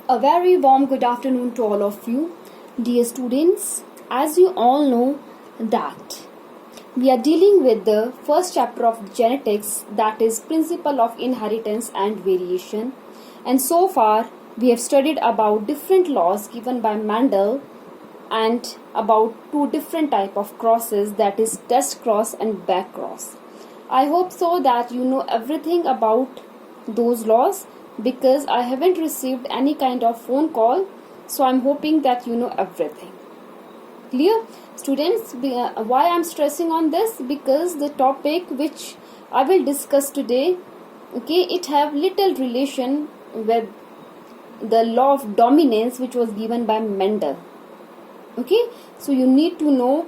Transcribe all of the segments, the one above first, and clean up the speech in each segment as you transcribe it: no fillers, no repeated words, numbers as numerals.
A very warm good afternoon to all of you. Dear students, as you all know that we are dealing with the first chapter of genetics, that is principle of inheritance and variation, and so far we have studied about different laws given by Mendel and about two different type of crosses, that is test cross and back cross. I hope so that you know everything about those laws, because I haven't received any kind of phone call, so I'm hoping that you know everything. Clear? Students, why I'm stressing on this? Because the topic which I will discuss today, okay, it have little relation with the law of dominance which was given by Mendel. Okay, so you need to know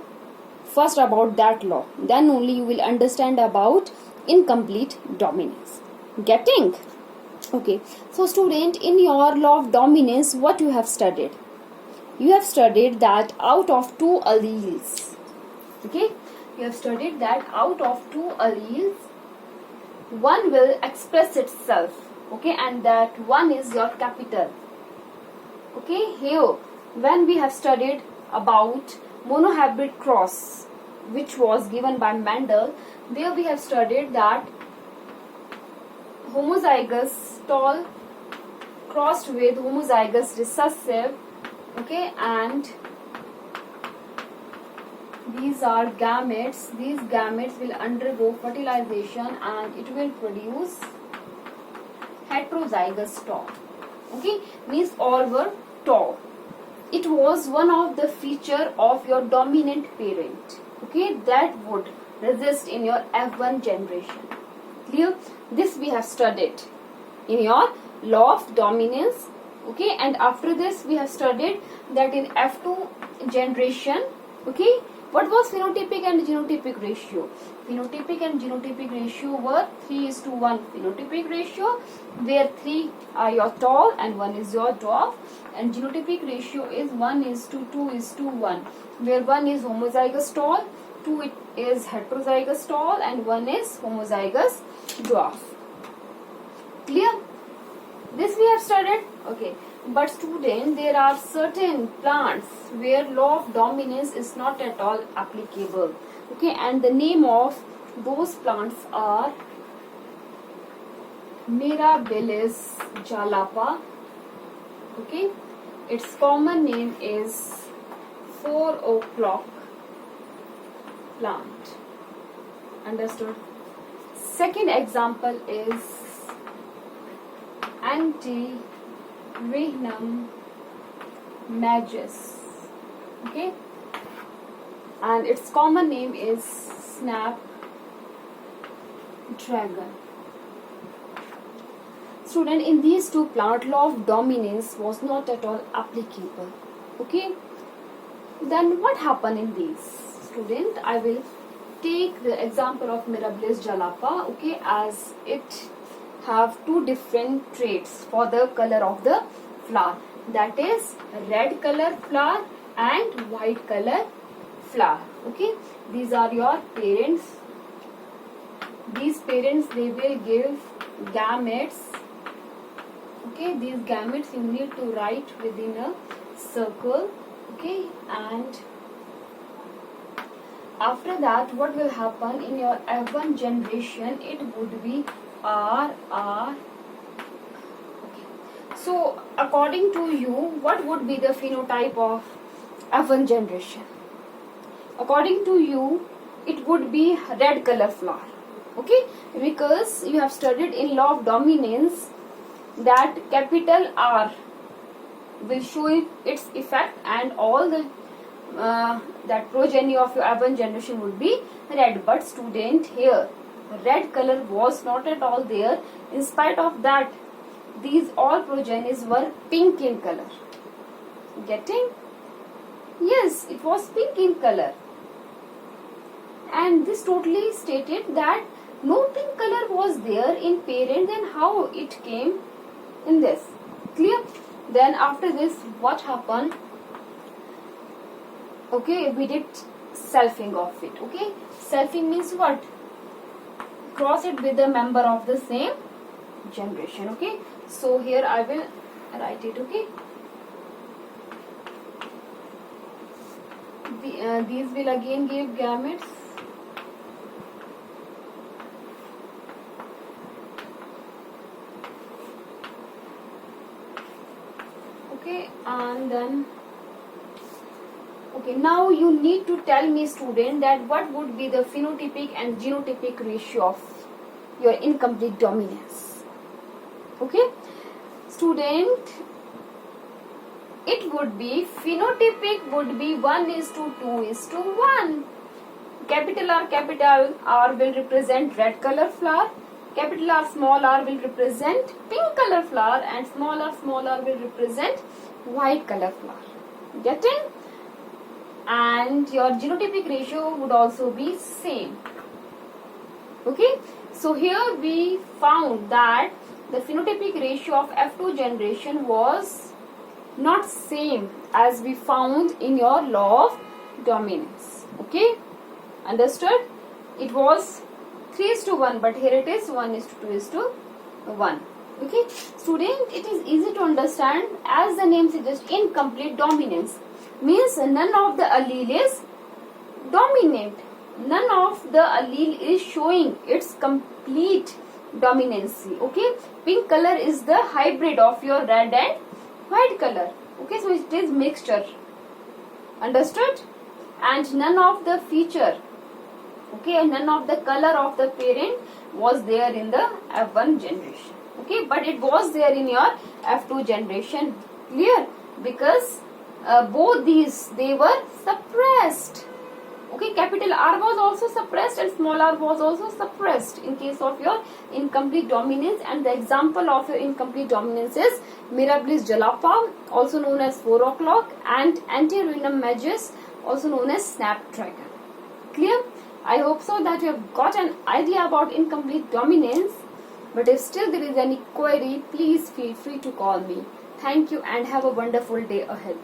first about that law, then only you will understand about incomplete dominance. Getting? Okay, so student, in your law of dominance, what you have studied? You have studied that out of two alleles, okay, you have studied that out of two alleles, one will express itself, okay, and that one is your capital. Okay, here when we have studied about monohybrid cross which was given by Mendel, there we have studied that homozygous tall crossed with homozygous recessive, okay, and these are gametes. These gametes will undergo fertilization and it will produce heterozygous tall, okay, means all were tall. It was one of the feature of your dominant parent, okay, that would resist in your F1 generation. Clear? This we have studied in your law of dominance, okay, and after this we have studied that in F2 generation, okay, what was phenotypic and genotypic ratio? Phenotypic and genotypic ratio were 3:1 phenotypic ratio, where 3 are your tall and 1 is your dwarf, and genotypic ratio is 1:2:1, where 1 is homozygous tall, 2 is heterozygous tall, and 1 is homozygous dwarf. Clear? This we have studied, okay. But student, there are certain plants where law of dominance is not at all applicable, okay, and the name of those plants are Mirabilis jalapa, okay, its common name is 4 o'clock plant. Understood? Second example is Antirrhinum majus, okay, and its common name is snapdragon. Student, in these two plants, law of dominance was not at all applicable, okay. Then what happened in these? Student, I will take the example of Mirabilis jalapa, okay, as it have two different traits for the color of the flower, that is red color flower and white color flower, okay. These are your parents. These parents, they will give gametes, okay. These gametes you need to write within a circle, okay, and after that what will happen in your F1 generation? It would be R. Okay. So according to you, what would be the phenotype of F1 generation? According to you, it would be red color flower, okay, because you have studied in law of dominance that capital R will show its effect, and all the that progeny of your F1 generation would be red. But student, here red color was not at all there. In spite of that, these all progenies were pink in color. Getting? Yes, it was pink in color, and this totally stated that no pink color was there in parent. Then how it came in this? Clear? Then after this, what happened? Okay, we did selfing of it, okay. Selfing means what? Cross it with a member of the same generation, okay. So here I will write it. Okay, these will again give gametes. Okay, and then okay, now you need to tell me, student, that what would be the phenotypic and genotypic ratio of your incomplete dominance. Okay, student, it would be phenotypic would be 1:2:1. Capital R will represent red color flower, capital R small r will represent pink color flower, and small r will represent white color flower. Getting? And your genotypic ratio would also be same. Okay, so here we found that the phenotypic ratio of F2 generation was not same as we found in your law of dominance. Okay, understood? It was 3:1, but here it is 1:2:1. Okay, student, it is easy to understand, as the name suggests, incomplete dominance means none of the allele is dominant. None of the allele is showing its complete dominancy. Okay, pink color is the hybrid of your red and white color. Okay, so it is mixture. Understood? And none of the feature, okay, none of the color of the parent was there in the F1 generation. Okay, but it was there in your F2 generation. Clear? Because both these, they were suppressed. Okay, capital R was also suppressed and small r was also suppressed in case of your incomplete dominance. And the example of your incomplete dominance is Mirabilis jalapa, also known as 4 o'clock, and Antirrhinum majus, also known as snapdragon. Clear? I hope so that you have got an idea about incomplete dominance. But if still there is any query, please feel free to call me. Thank you and have a wonderful day ahead.